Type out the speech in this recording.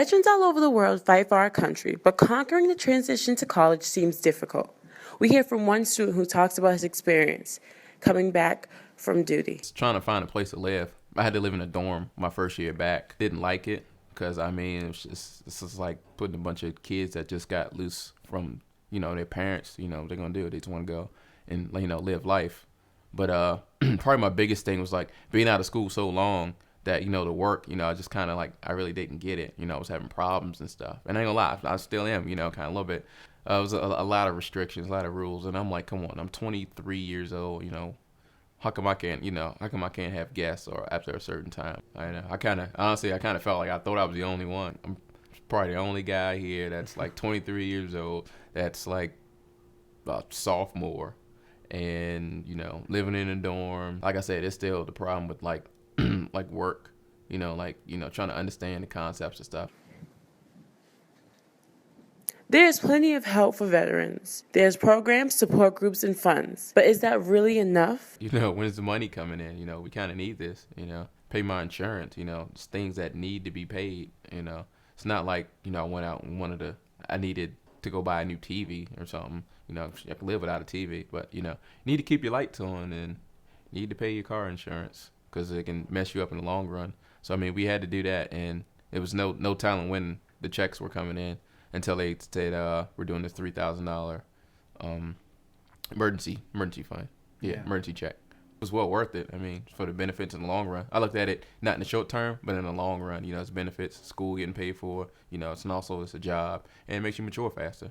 Veterans all over the world fight for our country, but conquering the transition to college seems difficult. We hear from one student who talks about his experience coming back from duty. Trying to find a place to live. I had to live in a dorm my first year back. Didn't like it because it's just like putting a bunch of kids that just got loose from their parents. They're gonna do it. They just want to go and live life. But probably my biggest thing was like being out of school so long that the work. I just kind of like I really didn't get it. I was having problems and stuff. And I ain't gonna lie, I still am. Kind of a little bit. It was a lot of restrictions, a lot of rules, and I'm like, come on, I'm 23 years old. How come I can't, have guests or after a certain time? I kind of felt like I thought I was the only one. I'm probably the only guy here that's like 23 years old, that's like a sophomore, and living in a dorm. Like I said, it's still the problem with like like work, trying to understand the concepts and stuff. There's plenty of help for veterans. There's programs, support groups, and funds. But is that really enough? When's the money coming in? We kind of need this, pay my insurance, it's things that need to be paid, It's not like, I went out and I needed to go buy a new TV or something. I can live without a TV, but, you need to keep your lights on and need to pay your car insurance because it can mess you up in the long run. So, we had to do that, and it was no telling when the checks were coming in until they said we're doing this $3,000 emergency fund. Yeah, emergency check. It was well worth it. For the benefits in the long run. I looked at it not in the short term, but in the long run. It's benefits, school getting paid for. It's a job, and it makes you mature faster.